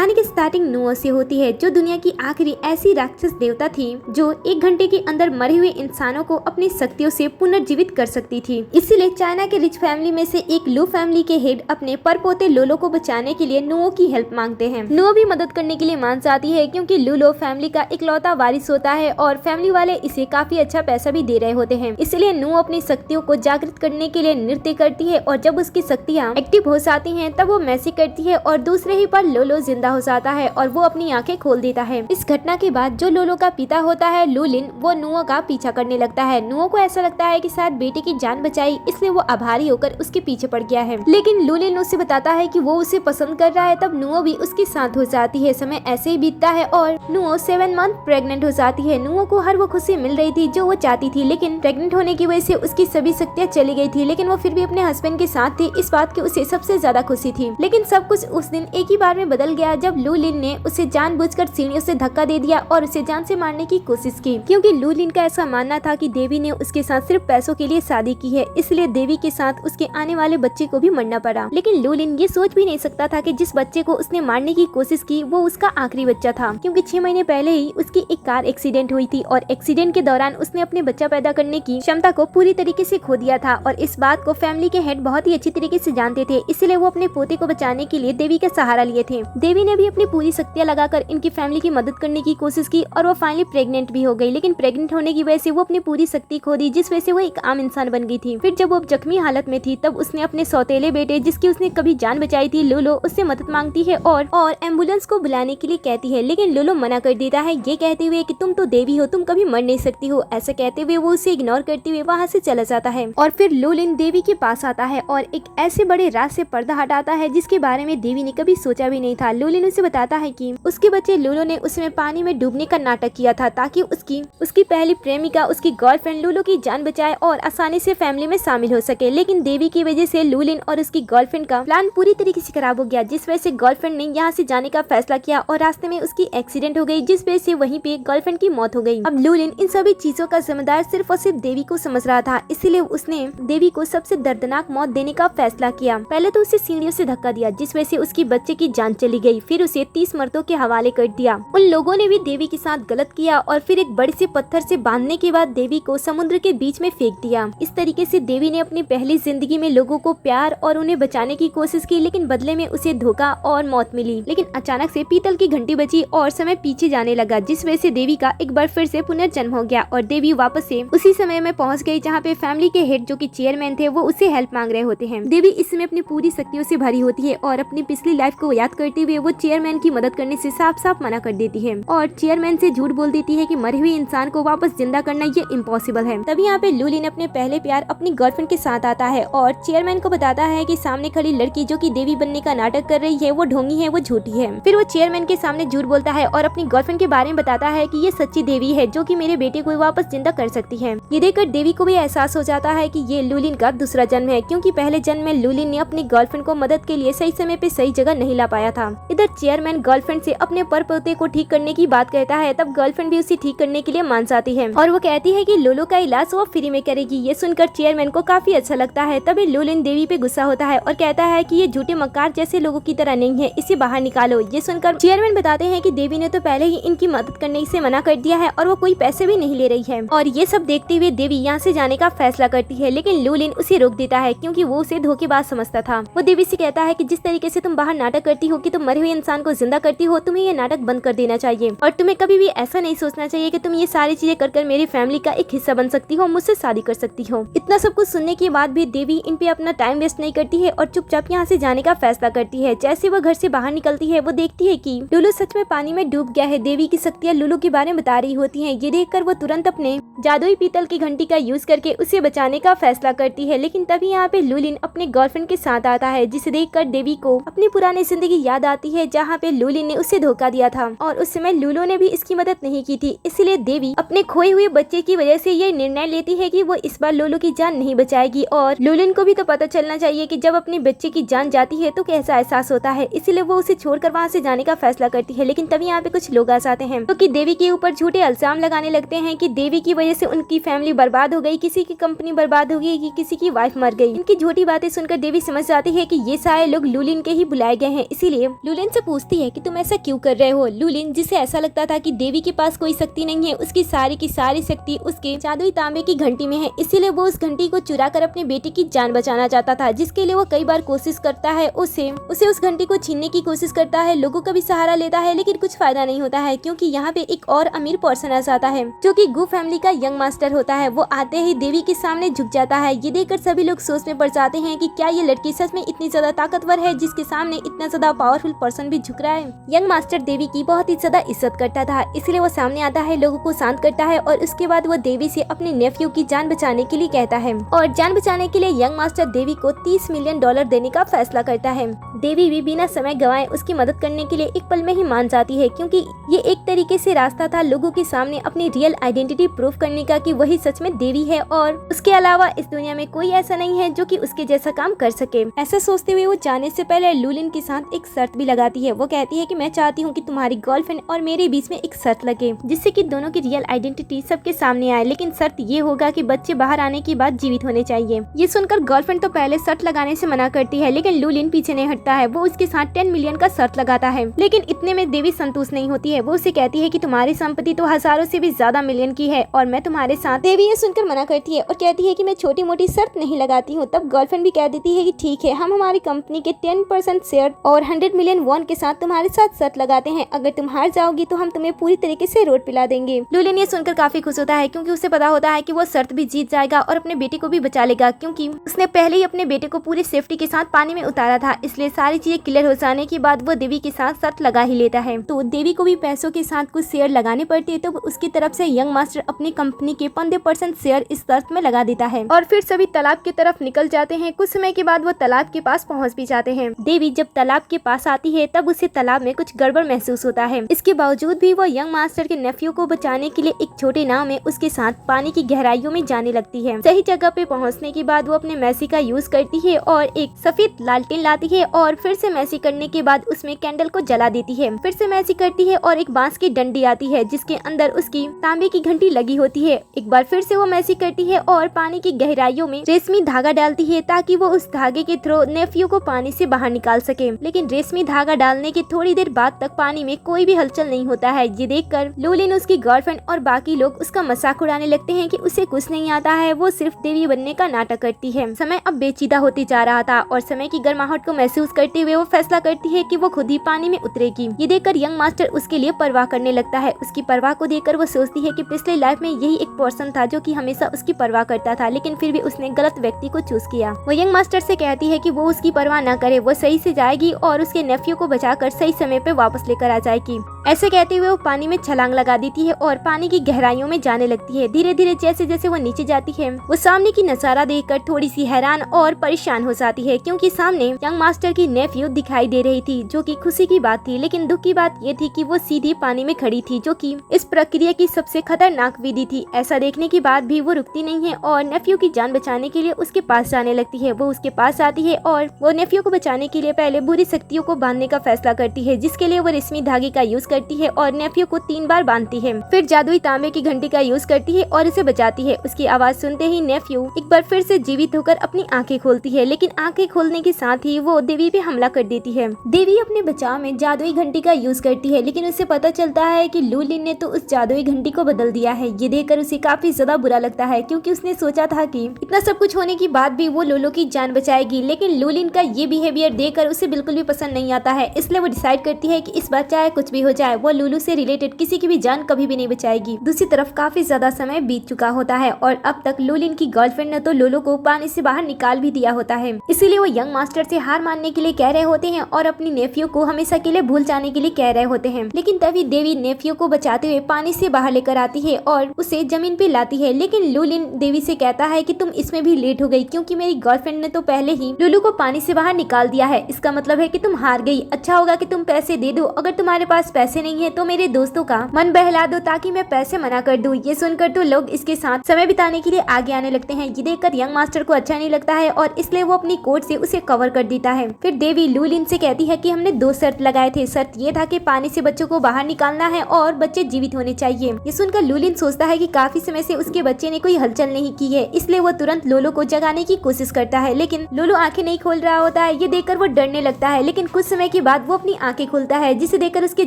कहानी की स्टार्टिंग नुओ से होती है, जो दुनिया की आखिरी ऐसी राक्षस देवता थी जो 1 घंटे के अंदर मरे हुए इंसानों को अपनी शक्तियों से पुनर्जीवित कर सकती थी। इसीलिए चाइना के रिच फैमिली में से एक लू फैमिली के हेड अपने परपोते लोलो को बचाने के लिए नुओ की हेल्प मांगते हैं। नुओ भी मदद करने के लिए मान जाती है, क्योंकि लूलो फैमिली का इकलौता वारिस होता है और फैमिली वाले इसे काफी अच्छा पैसा भी दे रहे होते हैं। इसलिए नुओ अपनी शक्तियों को जागृत करने के लिए नृत्य करती है और जब उसकी शक्तियाँ एक्टिव हो जाती हैं तब वो मैसेज करती है और दूसरे ही पर लोलो जिंदा हो जाता है और वो अपनी आंखें खोल देता है। इस घटना के बाद जो लोलो का पिता होता है लूलिन, वो नुओ का पीछा करने लगता है। नुओ को ऐसा लगता है कि शायद बेटे की जान बचाई, इसलिए वो आभारी होकर उसके पीछे पड़ गया है। लेकिन लूलिन उसे बताता है कि वो उसे पसंद कर रहा है। तब नुओ भी उसके साथ हो जाती है। समय ऐसे ही बीतता है और नुओ 7 मंथ प्रेग्नेंट हो जाती है। नुओ को हर वो खुशी मिल रही थी जो वो चाहती थी, लेकिन प्रेग्नेंट होने की वजह से उसकी सभी शक्तियाँ चली गई थी। लेकिन वो फिर भी अपने हस्बैंड के साथ थी, इस बात की उसे सबसे ज्यादा खुशी थी। लेकिन सब कुछ उस दिन एक ही बार में बदल गया जब लूलिन ने उसे जानबूझकर सीढ़ियों से धक्का दे दिया और उसे जान से मारने की कोशिश की, क्योंकि लूलिन का ऐसा मानना था कि देवी ने उसके साथ सिर्फ पैसों के लिए शादी की है, इसलिए देवी के साथ उसके आने वाले बच्चे को भी मरना पड़ा। लेकिन लूलिन ये सोच भी नहीं सकता था कि जिस बच्चे को उसने मारने की कोशिश की वो उसका आखिरी बच्चा था, क्योंकि 6 महीने पहले ही उसकी एक कार एक्सीडेंट हुई थी और एक्सीडेंट के दौरान उसने अपने बच्चा पैदा करने की क्षमता को पूरी तरीके से खो दिया था। और इस बात को फैमिली के हेड बहुत ही अच्छी तरीके से जानते थे, इसलिए वो अपने पोते को बचाने के लिए देवी का सहारा लिए थे। देवी ने भी अपनी पूरी शक्तियां लगाकर इनकी फैमिली की मदद करने की कोशिश की और वो फाइनली प्रेग्नेंट भी हो गई। लेकिन प्रेग्नेंट होने की वजह से वो अपनी पूरी शक्ति खो दी, जिस वजह से वो एक आम इंसान बन गई थी। फिर जब वो जख्मी हालत में थी तब उसने अपने सौतेले बेटे, जिसकी उसने कभी जान बचाई थी, लूलो, उससे मदद मांगती है और एम्बुलेंस को बुलाने के लिए कहती है। लेकिन लूलो मना कर देता है, ये कहते हुए कि तुम तो देवी हो, तुम कभी मर नहीं सकती हो। ऐसा कहते हुए वो उसे इग्नोर करते हुए वहाँ से चला जाता है। और फिर लूलिन देवी के पास आता है और एक ऐसे बड़े राज से पर्दा हटाता है जिसके बारे में देवी ने कभी सोचा भी नहीं था। लूलिन उसे बताता है कि उसके बच्चे लूलो ने उसमें पानी में डूबने का नाटक किया था ताकि उसकी पहली प्रेमिका, उसकी गर्लफ्रेंड लूलो की जान बचाए और आसानी से फैमिली में शामिल हो सके। लेकिन देवी की वजह से लूलिन और उसकी गर्लफ्रेंड का प्लान पूरी तरीके से खराब हो गया, जिस वजह से गर्लफ्रेंड ने यहाँ से जाने का फैसला किया और रास्ते में उसकी एक्सीडेंट हो गई, जिस वजह से वहीं पे गर्लफ्रेंड की मौत हो गई। अब लूलिन इन सभी चीजों का जिम्मेदार सिर्फ और सिर्फ देवी को समझ रहा था, इसीलिए उसने देवी को सबसे दर्दनाक मौत देने का फैसला किया। पहले तो उसे सीढ़ियों से धक्का दिया, जिस वजह से उसकी बच्चे की जान चली गई। फिर उसे 30 मर्दों के हवाले कर दिया। उन लोगों ने भी देवी के साथ गलत किया और फिर एक बड़े से पत्थर से बांधने के बाद देवी को समुद्र के बीच में फेंक दिया। इस तरीके से देवी ने अपनी पहली जिंदगी में लोगों को प्यार और उन्हें बचाने की कोशिश की, लेकिन बदले में उसे धोखा और मौत मिली। लेकिन अचानक से पीतल की घंटी बजी और समय पीछे जाने लगा, जिस वजह से देवी का एक बार फिर से पुनर्जन्म हो गया और देवी वापस से उसी समय में पहुंच गई जहाँ पे फैमिली के हेड, जो कि चेयरमैन थे, वो उसे हेल्प मांग रहे होते हैं। देवी इस समय अपनी पूरी शक्तियों से भरी होती है और अपनी पिछली लाइफ को याद करते हुए वो चेयरमैन की मदद करने से साफ साफ मना कर देती है और चेयरमैन से झूठ बोल देती है कि मरे हुए इंसान को वापस जिंदा करना ये इम्पॉसिबल है। तभी यहाँ पे लूलिन अपने पहले प्यार अपनी गर्लफ्रेंड के साथ आता है और चेयरमैन को बताता है कि सामने खड़ी लड़की जो कि देवी बनने का नाटक कर रही है वो ढोंगी है, वो झूठी है। फिर वो चेयरमैन के सामने झूठ बोलता है और अपनी गर्लफ्रेंड के बारे में बताता है कि ये सच्ची देवी है जो कि मेरे बेटे को वापस जिंदा कर सकती है। ये देखकर देवी को भी एहसास हो जाता है कि ये लूलिन का दूसरा जन्म है, क्योंकि पहले जन्म में लूलिन ने अपनी गर्लफ्रेंड को मदद के लिए सही समय पे सही जगह नहीं ला पाया था। इधर चेयरमैन गर्लफ्रेंड से अपने परपोते को ठीक करने की बात कहता है, तब गर्लफ्रेंड भी उसे ठीक करने के लिए मान जाती है और वो कहती है कि लूलो का इलाज वो फ्री में करेगी। ये सुनकर चेयरमैन को काफी अच्छा लगता है। तभी लूलिन देवी पे गुस्सा होता है और कहता है कि ये झूठे मक्कार जैसे लोगों की तरह नहीं है, इसे बाहर निकालो। ये सुनकर चेयरमैन बताते हैं कि देवी ने तो पहले ही इनकी मदद करने से मना कर दिया है और वो कोई पैसे भी नहीं ले रही है। और ये सब देखते हुए देवी यहाँ से जाने का फैसला करती है, लेकिन लूलिन उसे रोक देता है, क्योंकि वो उसे धोखेबाज समझता था। वो देवी से कहता है कि जिस तरीके से तुम बाहर नाटक करती हो कि तुम मरे हुए इंसान को जिंदा करती हो, तुम्हें ये नाटक बंद कर देना चाहिए और तुम्हें कभी भी ऐसा नहीं सोचना चाहिए कि तुम ये सारी चीजें कर मेरी फैमिली का एक हिस्सा बन सकती हो, मुझसे शादी कर सकती हो। इतना सब कुछ सुनने के बाद भी देवी इन पे अपना टाइम वेस्ट नहीं करती है और चुपचाप यहाँ से जाने का फैसला करती है। जैसे वो घर से बाहर निकलती है वो देखती है कि लूलू सच में पानी में डूब गया है। देवी की शक्तियाँ लूलू के बारे में बता रही होती है। ये देखकर वो तुरंत अपने जादुई पीतल की घंटी का यूज करके उसे बचाने का फैसला करती है। लेकिन तभी यहाँ पे लूलिन अपने गर्लफ्रेंड के साथ आता है, जिसे देखकर देवी को अपनी पुरानी जिंदगी याद आती है जहाँ पे लूलिन ने उसे धोखा दिया था और उस समय लूलो ने भी इसकी मदद नहीं की थी। इसलिए देवी अपने खोए हुए बच्चे की वजह से ये निर्णय लेती है कि वो इस बार लूलो की जान नहीं बचाएगी और लूलिन को भी तो पता चलना चाहिए कि जब अपने बच्चे की जान जाती है तो कैसा एहसास होता है। इसलिए वो उसे छोड़कर वहाँ से जाने का फैसला करती है। लेकिन तभी यहाँ पे कुछ लोग आ जाते हैं तो कि देवी के ऊपर झूठे इल्जाम लगाने लगते हैं कि देवी की वजह से उनकी फैमिली बर्बाद हो गई, किसी की कंपनी बर्बाद हो गई, कि किसी की वाइफ मर गई। इनकी झूठी बातें सुनकर देवी समझ जाती है कि ये सारे लोग लूलिन के ही बुलाए गए हैं। इसीलिए लूलिन से पूछती है कि तुम ऐसा क्यों कर रहे हो। लूलिन, जिसे ऐसा लगता था कि देवी के पास कोई शक्ति नहीं है, उसकी सारी की सारी शक्ति उसके जादुई तांबे की घंटी में है, इसीलिए वो उस घंटी को चुरा कर अपने बेटे की जान बचाना चाहता था, जिसके लिए वो कई बार कोशिश करता है, उसे उस घंटी को छीनने की कोशिश करता है, लोगों का भी सहारा लेता है, लेकिन कुछ फायदा नहीं होता है, क्योंकि यहाँ पे एक और अमीर पर्सन आ जाता है जो कि गू फैमिली का यंग मास्टर होता है। वो आते ही देवी के सामने झुक जाता है। ये देखकर सभी लोग सोच में पड़ जाते हैं कि क्या ये लड़की सच में इतनी ज्यादा ताकतवर है जिसके सामने इतना ज्यादा पावरफुल पर्सन भी झुक रहा है। यंग मास्टर देवी की बहुत ही ज्यादा इज्जत करता था, इसलिए वो सामने आता है, लोगों को शांत करता है और उसके बाद वो देवी से अपने नेफ्यू की जान बचाने के लिए कहता है। और जान बचाने के लिए यंग मास्टर देवी को $30 मिलियन देने का फैसला करता है। देवी भी बिना समय गंवाए उसकी मदद करने के लिए एक पल में ही मान जाती है, क्योंकि ये एक तरीके से रास्ता था लोगों के सामने अपनी रियल आइडेंटिटी प्रूफ करने का कि वही सच में देवी है और उसके अलावा इस दुनिया में कोई ऐसा नहीं है जो कि उसके जैसा काम कर सके। ऐसा सोचते हुए वो जाने से पहले लूलिन के साथ एक शर्त भी लगाती है। वो कहती है कि मैं चाहती हूँ कि तुम्हारी गर्लफ्रेंड और मेरे बीच में एक शर्त लगे, जिससे कि दोनों की रियल आइडेंटिटी सबके सामने आए, लेकिन शर्त ये होगा कि बच्चे बाहर आने के बाद जीवित होने चाहिए। ये सुनकर गर्लफ्रेंड तो पहले शर्त लगाने से मना करती है, लेकिन लूलिन पीछे नहीं हटता है। वो उसके साथ 10 मिलियन का शर्त लगाता है, लेकिन इतने में देवी संतुष्ट नहीं होती है। वो उसे कहती है कि तुम्हारी संपत्ति तो हजारों से भी ज्यादा मिलियन की है और मैं तुम्हारे साथ। देवी ये सुनकर मना करती है और कहती है कि मैं छोटी मोटी शर्त नहीं लगाती हूँ। तब गर्लफ्रेंड भी कह देती है कि ठीक है, हम हमारी कंपनी के 10% शेयर और 100 मिलियन वॉन के साथ तुम्हारे साथ शर्त लगाते हैं। अगर तुम हार जाओगी तो हम तुम्हें पूरी तरीके से रोड पिला देंगे। लूलिन ये सुनकर काफी खुश होता है, क्योंकि उसे पता होता है कि वो शर्त भी जीत जाएगा और अपने बेटे को भी बचा लेगा, क्योंकि उसने पहले ही अपने बेटे को पूरी सेफ्टी के साथ पानी में उतारा था। इसलिए सारी चीजें क्लियर हो जाने के बाद वो देवी के साथ शर्त लगा ही लेता है। तो देवी को भी पैसों के साथ कुछ शेयर लगाने पड़ते हैं, तो उसकी तरफ से यंग मास्टर अपनी कंपनी के 15% शेयर इस शर्त में लगा देता है और फिर सभी तालाब की तरफ निकल जाते हैं। कुछ समय के बाद वो तालाब के पास पहुंच भी जाते हैं। देवी जब तालाब के पास आती है तब उसे तालाब में कुछ गड़बड़ महसूस होता है। इसके बावजूद भी वो यंग मास्टर के नेफ्यू को बचाने के लिए एक छोटे नाव में उसके साथ पानी की गहराइयों में जाने लगती है। सही जगह पे पहुंचने के बाद वो अपने मैसी का यूज करती है और एक सफेद लालटेन लाती है और फिर से मैसी करने के बाद उसमें कैंडल को जला देती है। फिर से मैसी करती है और एक बांस की डंडी आती है जिसके अंदर उसकी तांबे की घंटी लगी होती है। एक बार फिर से वो मैसी करती है और पानी की गहराइयों में रेशमी धागा डालती है ताकि वो उस धागे के थ्रू नेफ्यू को पानी से बाहर निकाल सके। लेकिन रेशमी धागा डालने के थोड़ी देर बाद तक पानी में कोई भी हलचल नहीं होता है। ये देखकर लूलिन, उसकी गर्लफ्रेंड और बाकी लोग उसका मजाक उड़ाने लगते हैं कि उसे कुछ नहीं आता है, वो सिर्फ देवी बनने का नाटक करती है। समय अब बेचीदा होती जा रहा था और समय की गर्माहट को महसूस करते हुए वो फैसला करती है कि वो खुद ही पानी में उतरेगी। ये देखकर यंग मास्टर उसके लिए परवाह करने लगता है। उसकी परवाह को देखकर वो सोचती है कि पिछले लाइफ में यही एक पर्सन था जो कि हमेशा उसकी परवाह करता था, लेकिन फिर भी उसने गलत व्यक्ति को चूज किया। वो यंग मास्टर से कहती है कि वो उसकी परवाह न करे, वो सही से जाएगी और उसके नेफ्यू को बचाकर सही समय पे वापस लेकर आ जाएगी। ऐसे कहते हुए वो पानी में छलांग लगा देती है और पानी की गहराइयों में जाने लगती है। धीरे धीरे जैसे जैसे वो नीचे जाती है वो सामने की नजारा देखकर थोड़ी सी हैरान और परेशान हो जाती है, क्योंकि सामने यंग मास्टर की नेफ्यू दिखाई दे रही थी, जो कि खुशी की बात थी। लेकिन दुख की बात ये थी कि वो सीधी पानी में खड़ी थी, जो कि इस प्रक्रिया की सबसे खतरनाक विधि थी। ऐसा देखने के बाद भी वो रुकती नहीं है और नेफ्यू की जान बचाने के लिए उसके पास जाने लगती है। वो उसके पास आती है और वो नेफ्यू को बचाने के लिए पहले बुरी शक्तियों को बांधने का फैसला करती है, जिसके लिए वो रेशमी धागे का यूज करती है और नेफ्यू को 3 बार बांधती है। फिर जादुई तांबे की घंटी का यूज करती है और उसे बचाती है। उसकी आवाज सुनते ही नेफ्यू एक बार फिर से जीवित होकर अपनी आंखें खोलती है, लेकिन आंखें खोलने के साथ ही वो देवी पे हमला कर देती है। देवी अपने बचाव में जादुई घंटी का यूज करती है, लेकिन उसे पता चलता है कि लूलिन ने तो उस जादुई घंटी को बदल दिया है। ये देखकर उसे काफी ज्यादा बुरा लगता है, क्योंकि उसने सोचा था कि इतना सब कुछ होने के बाद भी वो लोलो की जान बचाएगी, लेकिन लूलिन का ये बिहेवियर देखकर उसे बिल्कुल भी पसंद नहीं आता है। इसलिए वो डिसाइड करती है कि इस बार चाहे कुछ भी हो जाए वो लूलू से रिलेटेड किसी की भी जान कभी भी नहीं बचाएगी। दूसरी तरफ काफी ज्यादा समय बीत चुका होता है और अब तक लूलिन की गर्लफ्रेंड ने तो लोलो को पानी से बाहर निकाल भी दिया होता है। इसीलिए वो यंग मास्टर से हार मानने के लिए कह रहे होते हैं और अपनी नेफ्यू को हमेशा के लिए भूल जाने के लिए कह रहे होते हैं। लेकिन तभी देवी नेफ्यू को बचाते हुए पानी से बाहर लेकर आती है और उसे जमीन पे लाती है। लेकिन लूलिन देवी से कहता है कि तुम इसमें भी लेट हो गई, क्योंकि मेरी गर्लफ्रेंड ने तो पहले ही लूलू को पानी से बाहर निकाल दिया है। इसका मतलब है कि तुम हार गई। अच्छा होगा कि तुम पैसे दे दो। अगर तुम्हारे पास पैसे नहीं है तो मेरे दोस्तों का मन बहला दो ताकि मैं पैसे मना कर दूं। ये सुनकर तो लोग इसके साथ समय बिताने के लिए आगे आने लगते हैं। ये देखकर यंग मास्टर को अच्छा नहीं लगता है और इसलिए वो अपनी कोट से उसे कवर कर देता है। फिर देवी लूलिन से कहती है कि हमने 2 शर्त लगाए थे। शर्त ये था कि पानी से बच्चों को बाहर निकालना है और बच्चे जीवित होने चाहिए। ये सुनकर लूलिन सोचता है कि काफी समय से उसके बच्चे ने कोई हलचल नहीं की है, इसलिए वो तुरंत लोलो को जगाने की कोशिश करता है। लेकिन लोलो आंखें नहीं खोल रहा होता है। ये देखकर वो डरने लगता है। लेकिन कुछ समय के के बाद वो अपनी आंखें खोलता है, जिसे देखकर उसके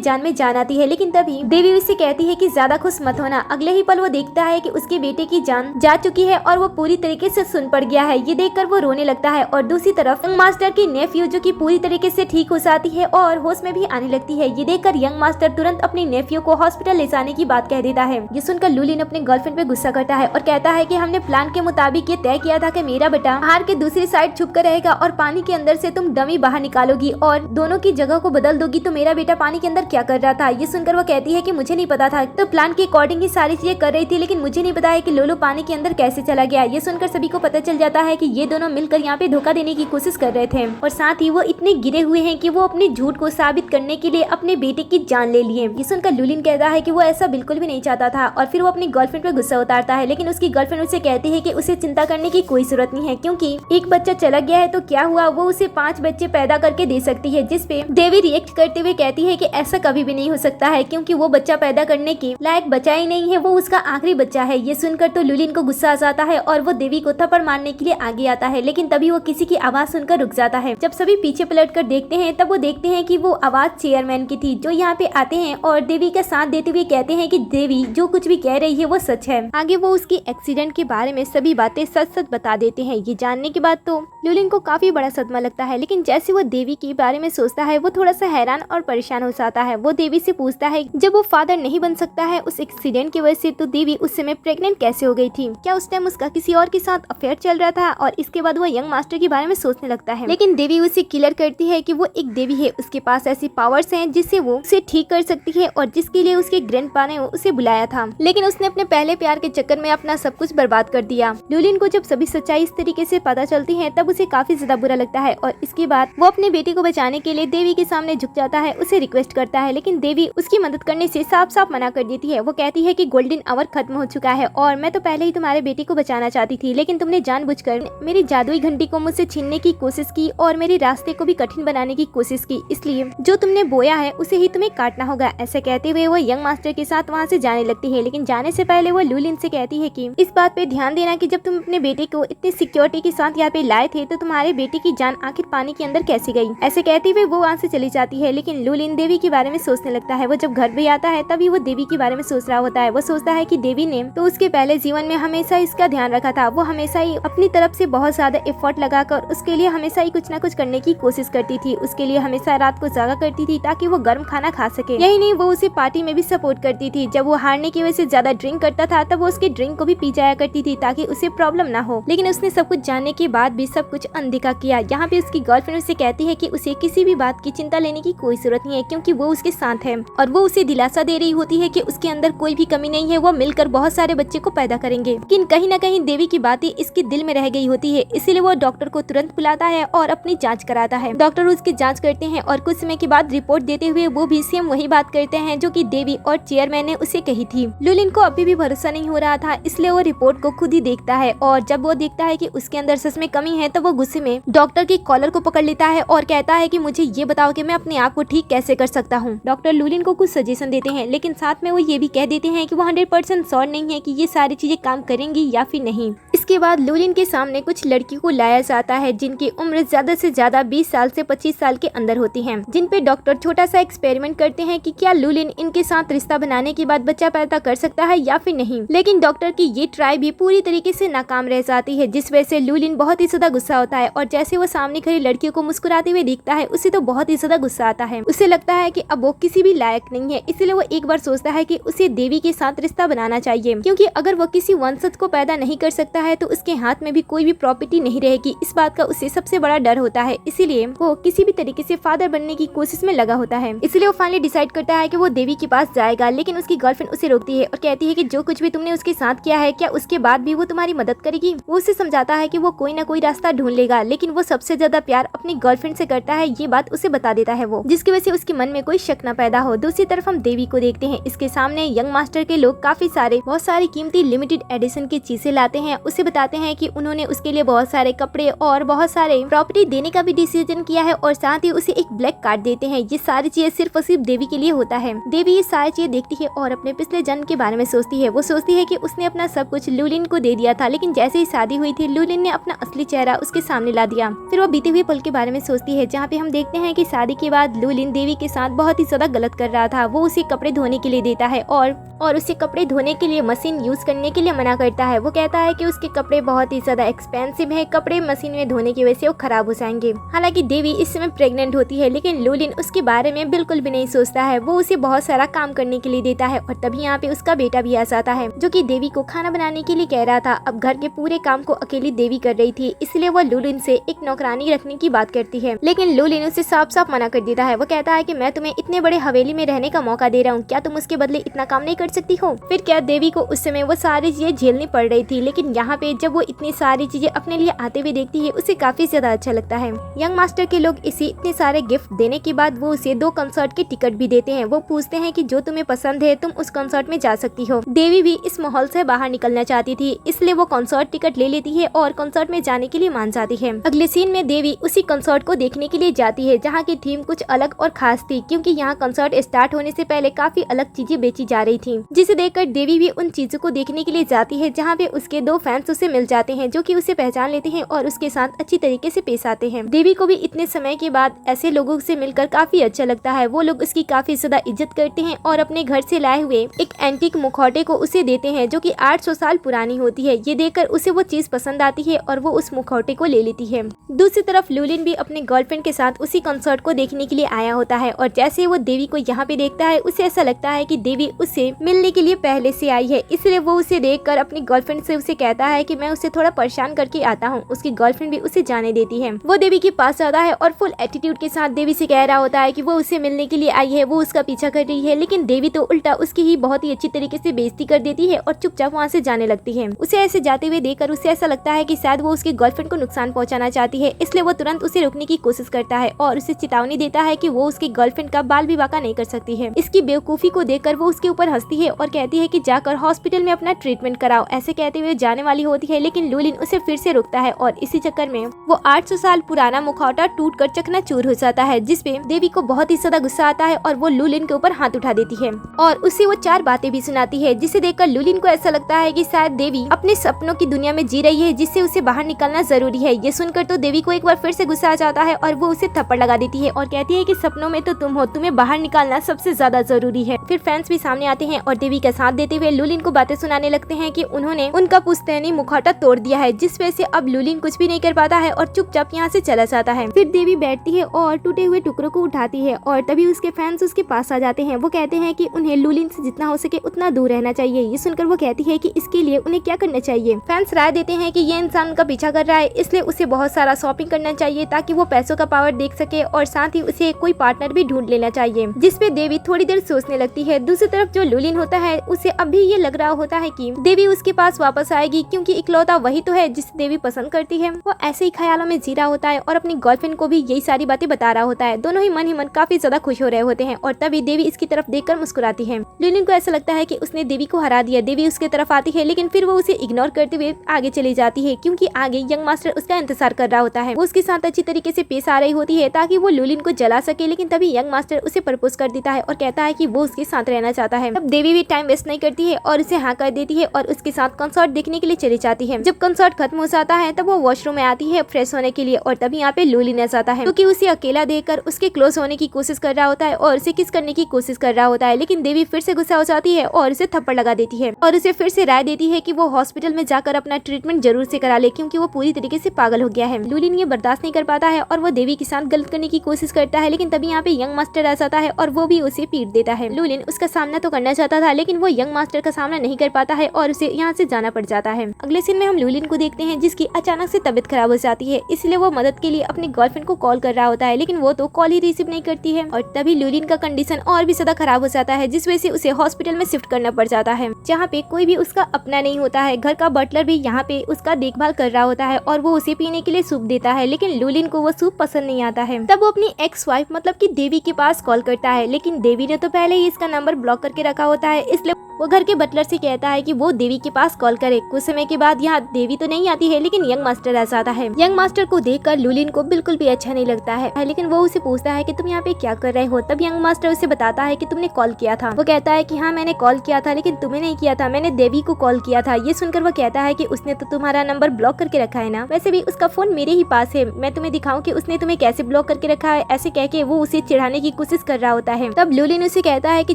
जान में जान आती है। लेकिन तभी देवी उससे कहती है कि ज्यादा खुश मत होना। अगले ही पल वो देखता है कि उसके बेटे की जान जा चुकी है और वो पूरी तरीके से सुन पड़ गया है। ये देखकर वो रोने लगता है और दूसरी तरफ यंग मास्टर की नेफ्यू जो कि पूरी तरीके से ठीक हो जाती है और होश में भी आने लगती है। ये देखकर यंग मास्टर तुरंत अपनी नेफ्यू को हॉस्पिटल ले जाने की बात कह देता है। ये सुनकर लुलिन अपने गर्लफ्रेंड पे गुस्सा करता है और कहता है कि हमने प्लान के मुताबिक ये तय किया था कि मेरा बेटा पहाड़ के दूसरी साइड छुप कर रहेगा और पानी के अंदर से तुम डमी बाहर निकालोगी और दोनों की जगह को बदल दोगी। तो मेरा बेटा पानी के अंदर क्या कर रहा था? ये सुनकर वो कहती है कि मुझे नहीं पता था, तो प्लान के अकॉर्डिंग ही सारी चीजें कर रही थी, लेकिन मुझे नहीं पता है कि लोलो पानी के अंदर कैसे चला गया। ये सुनकर सभी को पता चल जाता है कि ये दोनों मिलकर यहाँ पे धोखा देने की कोशिश कर रहे थे और साथ ही वो इतने गिरे हुए हैं कि वो अपने झूठ को साबित करने के लिए अपने बेटे की जान ले लिए। ये सुनकर लुलिन कहता है कि वो ऐसा बिल्कुल भी नहीं चाहता था और फिर वो अपनी गर्लफ्रेंड पे गुस्सा उतारता है, लेकिन उसकी गर्लफ्रेंड उसे कहती है कि उसे चिंता करने की कोई जरूरत नहीं है, क्योंकि एक बच्चा चला गया है तो क्या हुआ, वो उसे 5 बच्चे पैदा करके दे सकती है। जिस पे देवी रिएक्ट करते हुए कहती है कि ऐसा कभी भी नहीं हो सकता है, क्योंकि वो बच्चा पैदा करने के लायक बचा ही नहीं है, वो उसका आखिरी बच्चा है। ये सुनकर तो लुलिन को गुस्सा आ जाता है और वो देवी को थप्पड़ मारने के लिए आगे आता है, लेकिन तभी वो किसी की आवाज सुनकर रुक जाता है। जब सभी पीछे पलट कर देखते हैं तब वो देखते हैं कि वो आवाज चेयरमैन की थी, जो यहाँ पे आते हैं और देवी का साथ देते हुए कहते हैं कि देवी जो कुछ भी कह रही है वो सच है। आगे वो उसकी एक्सीडेंट के बारे में सभी बातें सच सच बता देते हैं। ये जानने के बाद तो लुलिन को काफी बड़ा सदमा लगता है, लेकिन जैसे वो देवी के बारे में सोचता है वो थोड़ा सा हैरान और परेशान हो जाता है। वो देवी से पूछता है जब वो फादर नहीं बन सकता है उस एक्सीडेंट की वजह से, तो देवी उस समय प्रेग्नेंट कैसे हो गई थी? क्या उस टाइम उसका किसी और के साथ अफेयर चल रहा था? और इसके बाद वो यंग मास्टर के बारे में सोचने लगता है, लेकिन देवी उसे क्लियर करती है कि वो एक देवी है, उसके पास ऐसी पावर्स हैं जिससे वो उसे ठीक कर सकती है और जिसके लिए उसके ग्रैंडपा ने उसे बुलाया था, लेकिन उसने अपने पहले प्यार के चक्कर में अपना सब कुछ बर्बाद कर दिया। लुलिन को जब सभी सच्चाई इस तरीके से पता चलती है तब उसे काफी ज्यादा बुरा लगता है और इसके बाद वो अपने बेटे को बचाने के लिए देवी के सामने झुक जाता है, उसे रिक्वेस्ट करता है, लेकिन देवी उसकी मदद करने से साफ साफ मना कर देती है। वो कहती है कि गोल्डन आवर खत्म हो चुका है और मैं तो पहले ही तुम्हारे बेटे को बचाना चाहती थी, लेकिन तुमने जानबूझकर मेरी जादुई घंटी को मुझसे छीनने की कोशिश की और मेरे रास्ते को भी कठिन बनाने की कोशिश की, इसलिए जो तुमने बोया है उसे ही तुम्हें काटना होगा। ऐसे कहते हुए वो यंग मास्टर के साथ वहाँ से जाने लगती है, लेकिन जाने से पहले वो लुलिन से कहती है कि इस बात पे ध्यान देना कि जब तुम अपने बेटे को इतनी सिक्योरिटी के साथ यहाँ पे लाए थे तो तुम्हारे बेटे की जान आखिर पानी के अंदर कैसे गई। ऐसे कहते हुए वो वहाँ से चली जाती है, लेकिन लुलिन देवी के बारे में सोचने लगता है। वो जब घर भी आता है तभी वो देवी के बारे में सोच रहा होता है। वो सोचता है कि देवी ने तो उसके पहले जीवन में हमेशा इसका ध्यान रखा था, वो हमेशा ही अपनी तरफ से बहुत ज्यादा एफर्ट लगाकर उसके लिए हमेशा ही कुछ न कुछ करने की कोशिश करती थी, उसके लिए हमेशा रात को जागा करती थी ताकि वो गर्म खाना खा सके। यही नहीं, वो उसे पार्टी में भी सपोर्ट करती थी। जब वो हारने की वजह से ज्यादा ड्रिंक करता था तब वो उसके ड्रिंक को भी पी जाया करती थी ताकि उसे प्रॉब्लम ना हो, लेकिन उसने सब कुछ जानने के बाद भी सब कुछ अनदेखा किया। यहाँ पे उसकी गर्लफ्रेंड उसे कहती है कि उसे किसी भी बात की चिंता लेने की कोई जरूरत नहीं है, क्योंकि वो उसके साथ है और वो उसे दिलासा दे रही होती है कि उसके अंदर कोई भी कमी नहीं है, वो मिलकर बहुत सारे बच्चे को पैदा करेंगे। लेकिन कहीं न कहीं देवी की बातें इसके दिल में रह गई होती है, इसीलिए वो डॉक्टर को तुरंत बुलाता है और अपनी जांच कराता है। डॉक्टर उसकी जांच करते हैं और कुछ समय के बाद रिपोर्ट देते हुए वो भी सेम वही बात करते हैं जो कि देवी और चेयरमैन ने उसे कही थी। लुलिन को अभी भी भरोसा नहीं हो रहा था, इसलिए वो रिपोर्ट को खुद ही देखता है और जब वो देखता है कि उसके अंदर सच में कमी है तो वो गुस्से में डॉक्टर की कॉलर को पकड़ लेता है और कहता है कि मुझे ये बताओ कि मैं अपने आप को ठीक कैसे कर सकता हूँ। डॉक्टर लुलिन को कुछ सजेशन देते हैं, लेकिन साथ में वो ये भी कह देते हैं कि वो 100% श्योर नहीं है कि ये सारी चीजें काम करेंगी या फिर नहीं। इसके बाद लुलिन के सामने कुछ लड़की को लाया जाता है जिनकी उम्र ज्यादा से ज्यादा 20 साल से 25 साल के अंदर होती है, जिन पे डॉक्टर छोटा सा एक्सपेरिमेंट करते हैं कि क्या लुलिन इनके साथ रिश्ता बनाने के बाद बच्चा पैदा कर सकता है या फिर नहीं। लेकिन डॉक्टर की ये ट्राई भी पूरी तरीके से नाकाम रह जाती है, जिस वजह से लुलिन बहुत ही ज्यादा गुस्सा होता है और जैसे वो सामने खड़ी लड़कियों को मुस्कुराते हुए देखता है उसे तो बहुत ही ज्यादा गुस्सा आता है। उसे लगता है कि अब वो किसी भी लायक नहीं है, इसलिए वो एक बार सोचता है कि उसे देवी के साथ रिश्ता बनाना चाहिए, क्योंकि अगर वो किसी वंशज को पैदा नहीं कर सकता है तो उसके हाथ में भी कोई भी प्रॉपर्टी नहीं रहेगी। इस बात का उसे सबसे बड़ा डर होता है, इसीलिए वो किसी भी तरीके से फादर बनने की कोशिश में लगा होता है। इसलिए वो फाइनली डिसाइड करता है कि वो देवी के पास जाएगा, लेकिन उसकी गर्लफ्रेंड उसे रोकती है और कहती है कि जो कुछ भी तुमने उसके साथ किया है क्या उसके बाद भी वो तुम्हारी मदद करेगी। वो उसे समझाता है कि वो कोई ना कोई रास्ता ढूंढ लेगा, लेकिन वो सबसे ज्यादा प्यार अपनी गर्लफ्रेंड से करता है, ये बात उसे बता देता है वो, जिसकी वजह से उसके मन में कोई शक न पैदा हो। दूसरी तरफ हम देवी को देखते हैं, इसके सामने यंग मास्टर के लोग काफी सारे बहुत सारी कीमती लिमिटेड एडिशन की चीजें लाते हैं, उसे बताते हैं कि उन्होंने उसके लिए बहुत सारे कपड़े और बहुत सारे प्रॉपर्टी देने का भी डिसीजन किया है और साथ ही उसे एक ब्लैक कार्ड देते हैं। ये सारी चीजें सिर्फ और सिर्फ देवी के लिए होता है। देवी ये सारी चीजें देखती है और अपने पिछले जन्म के बारे में सोचती है। वो सोचती है कि उसने अपना सब कुछ लूलिन को दे दिया था, लेकिन जैसे ही शादी हुई थी लूलिन ने अपना असली चेहरा उसके सामने ला दिया। फिर वो बीते हुए पल के बारे में सोचती है, जहाँ पे हम देखते हैं कि शादी के बाद लूलिन देवी के साथ बहुत ही ज्यादा गलत कर रहा था। वो उसे कपड़े धोने के लिए देता है और उसे कपड़े धोने के लिए मशीन यूज करने के लिए मना करता है। वो कहता है कि उसके कपड़े बहुत ही ज्यादा एक्सपेंसिव है, कपड़े मशीन में धोने की वजह से वो खराब हो जाएंगे। हालांकि देवी इस समय प्रेग्नेंट होती है, लेकिन लूलिन उसके बारे में बिल्कुल भी नहीं सोचता है। वो उसे बहुत सारा काम करने के लिए देता है और तभी यहाँ पे उसका बेटा भी आ जाता है, जो कि देवी को खाना बनाने के लिए कह रहा था। अब घर के पूरे काम को अकेली देवी कर रही थी, इसलिए वो लूलिन से एक नौकरानी रखने की बात करती है, लेकिन लूलिन उसे साफ साफ मना कर देता है। वो कहता है कि मैं तुम्हें इतने बड़े हवेली में रहने का मौका दे रहा हूँ, क्या तुम उसके बदले इतना काम नहीं कर सकती हो? फिर क्या देवी को उस समय वो सारी चीजें झेलनी पड़ रही थी, लेकिन यहाँ पे जब वो इतनी सारी चीजें अपने लिए आते हुए देखती है उसे काफी ज्यादा अच्छा लगता है। यंग मास्टर के लोग इसे इतने सारे गिफ्ट देने के बाद वो उसे 2 कंसर्ट के टिकट भी देते हैं। वो पूछते हैं कि जो तुम्हें पसंद है तुम उस कंसर्ट में जा सकती हो। देवी भी इस माहौल से बाहर निकलना चाहती थी, इसलिए वो कंसर्ट टिकट ले लेती है और कंसर्ट में जाने के लिए मान जाती है। अगले सीन में देवी उसी कंसर्ट को देखने के लिए जाती है, जहाँ की थीम कुछ अलग और खास थी, क्योंकि यहाँ कंसर्ट स्टार्ट होने से पहले काफी अलग चीजें बेची जा रही थी, जिसे देखकर देवी भी उन चीजों को देखने के लिए जाती है, जहाँ पे उसके 2 फैंस उसे मिल जाते हैं, जो कि उसे पहचान लेते हैं और उसके साथ अच्छी तरीके से पेश आते हैं। देवी को भी इतने समय के बाद ऐसे लोगों से मिलकर काफी अच्छा लगता है। वो लोग उसकी काफी ज्यादा इज्जत करते हैं और अपने घर से लाए हुए एक एंटीक मुखौटे को उसे देते हैं, जो कि 800 साल पुरानी होती है। ये देखकर उसे वो चीज पसंद आती है और वो उस मुखौटे को ले लेती है। दूसरी तरफ लूलिन भी अपने गर्लफ्रेंड के साथ उसी कंसर्ट को देखने के लिए आया होता है और जैसे वो देवी को यहाँ पे देखता है उसे ऐसा लगता है कि देवी उससे मिलने के लिए पहले से आई है, इसलिए वो उसे देखकर अपनी गर्लफ्रेंड से उसे कहता है कि मैं उसे थोड़ा परेशान करके आता हूँ। उसकी गर्लफ्रेंड भी उसे जाने देती है। वो देवी के पास आता है और फुल एटीट्यूड के साथ देवी से कह रहा होता है कि वो उसे मिलने के लिए आई है, वो उसका पीछा कर रही है, लेकिन देवी तो उल्टा उसकी ही बहुत ही अच्छी तरीके से बेइज्जती कर देती है और चुपचाप वहाँ से जाने लगती है। उसे ऐसे जाते हुए देखकर उसे ऐसा लगता है कि शायद वो उसकी गर्लफ्रेंड को नुकसान पहुंचाना चाहती है, इसलिए वो तुरंत उसे रोकने की कोशिश करता है और उसे चेतावनी देता है कि वो उसकी गर्लफ्रेंड का बाल विवाह नहीं कर सकती है। इसकी बेवकूफी को देखकर वो उसके ऊपर हंसती है और कहती है कि जाकर हॉस्पिटल में अपना ट्रीटमेंट कराओ। ऐसे कहते हुए जाने वाली होती है, लेकिन लूलिन उसे फिर से रोकता है और इसी चक्कर में वो 800 साल पुराना मुखौटा टूटकर चकनाचूर हो जाता है, जिसपे देवी को बहुत ही ज्यादा गुस्सा आता है और वो लूलिन के ऊपर हाथ उठा देती है और उसे वो 4 बातें भी सुनाती है, जिसे देखकर लूलिन को ऐसा लगता है कि शायद देवी अपने सपनों की दुनिया में जी रही है, जिससे उसे बाहर निकलना जरूरी है। ये सुनकर तो देवी को एक बार फिर से गुस्सा आ जाता है और वो उसे थप्पड़ लगा देती है और कहती है कि सपनों में तो तुम हो, तुम्हें बाहर निकालना सबसे ज्यादा जरूरी है। फिर फैंस भी सामने आते हैं और देवी का साथ देते हुए लूलिन को बातें सुनाने लगते हैं कि उन्होंने उनका पुश्तैनी मुखौटा तोड़ दिया है, जिस वजह से अब लूलिन कुछ भी नहीं कर पाता है और चुपचाप यहाँ से चला जाता है। फिर देवी बैठती है और टूटे हुए टुकड़ों को उठाती है और तभी उसके फैंस उसके पास आ जाते हैं। वो कहते हैं कि उन्हें लूलिन से जितना हो सके उतना दूर रहना चाहिए। ये सुनकर वो कहती है कि इसके लिए उन्हें क्या करना चाहिए। फैंस राय देते हैं कि ये इंसान उनका पीछा कर रहा है, इसलिए उसे बहुत सारा शॉपिंग करना चाहिए ताकि वो पैसों का पावर देख सके और साथ ही उसे कोई पार्टनर भी ढूंढ लेना चाहिए, जिसपे देवी थोड़ी देर सोचने लगती है। दूसरी तरफ जो लूलिन होता है उसे अभी ये लग रहा होता है कि देवी उसके पास वापस आएगी, क्योंकि इकलौता वही तो है जिसे देवी पसंद करती है। वो ऐसे ही ख्यालों में जी रहा होता है और अपनी गर्लफ्रेंड को भी यही सारी बातें बता रहा होता है। दोनों ही मन काफी ज्यादा खुश हो रहे होते हैं और तभी देवी इसकी तरफ देखकर मुस्कुराती है। लूलिन को ऐसा लगता है कि उसने देवी को हरा दिया। देवी उसके तरफ आती है, लेकिन फिर वो उसे इग्नोर करते हुए आगे चली जाती है, क्योंकि आगे यंग मास्टर उसका इंतजार कर रहा होता है। वो उसके साथ अच्छी तरीके से पेश आ रही होती है ताकि वो लूलिन को जला सके, लेकिन तभी यंग मास्टर उसे प्रपोज कर देता है और कहता है कि वो उसके साथ रहना चाहता है। तब देवी भी टाइम वेस्ट नहीं करती है और उसे हाँ कर देती है और उसके साथ कंसर्ट देखने के लिए चली जाती है। जब कंसर्ट खत्म हो जाता है तब वो वॉशरूम में आती है फ्रेश होने के लिए और तभी यहाँ पे लूलिन आ जाता है, क्योंकि उसे अकेला देखकर उसके क्लोज होने की कोशिश कर रहा होता है और उसे किस करने की कोशिश कर रहा होता है, लेकिन देवी फिर से गुस्सा हो जाती है और उसे थप्पड़ लगा देती है और उसे फिर से राय देती है कि वो हॉस्पिटल में जाकर अपना ट्रीटमेंट जरूर से करा ले, क्योंकि वो पूरी तरीके से पागल हो गया है। लूलिन ये बर्दाश्त नहीं कर पाता है और वो देवी के साथ गलत करने की कोशिश करता है, लेकिन तभी यहाँ पे यंग मास्टर आ जाता है और वो भी उसे पीट देता है। लूलिन उसका सामना तो करना चाहता था, लेकिन वो यंग मास्टर का सामना नहीं कर पाता है और उसे यहाँ से जाना पड़ जाता है। अगले सीन में हम लूलिन को देखते हैं, जिसकी अचानक से तबीयत खराब हो जाती है, इसलिए वो मदद के लिए अपनी गर्लफ्रेंड को कॉल कर रहा होता है, लेकिन वो तो कॉल ही रिसीव नहीं करती है और तभी लूलिन का कंडीशन और भी ज्यादा खराब हो जाता है, जिस वजह से उसे हॉस्पिटल में शिफ्ट करना पड़ जाता है, जहाँ पे कोई भी उसका अपना नहीं होता है। घर का बटलर भी यहाँ पे उसका देखभाल कर रहा होता है और वो उसे पीने के लिए सूप देता है, लेकिन लूलिन को वो सूप पसंद नहीं आता है। तब वो अपनी एक्स वाइफ मतलब कि देवी के पास कॉल करता है, लेकिन देवी ने तो पहले ही इसका नंबर ब्लॉक करके रखा होता है, इसलिए वो घर के बटलर से कहता है कि वो देवी के पास कॉल करे। कुछ समय के बाद यहाँ देवी तो नहीं आती है, लेकिन यंग मास्टर आ जाता है। यंग मास्टर को देखकर लुलिन को बिल्कुल भी अच्छा नहीं लगता है, लेकिन वो उसे पूछता है कि तुम यहाँ पे क्या कर रहे हो। तब यंग मास्टर उसे बताता है कि तुमने कॉल किया था। वो कहता है कि हाँ मैंने कॉल किया था, लेकिन तुम्हें नहीं किया था, मैंने देवी को कॉल किया था। ये सुनकर वो कहता है कि उसने तो तुम्हारा नंबर ब्लॉक करके रखा है ना, वैसे भी उसका फोन मेरे ही पास है, मैं तुम्हें दिखाऊं कि उसने तुम्हें कैसे ब्लॉक करके रखा है। ऐसे कह के वो उसे चिढ़ाने की कोशिश कर रहा होता है। तब लुलिन उसे कहता है कि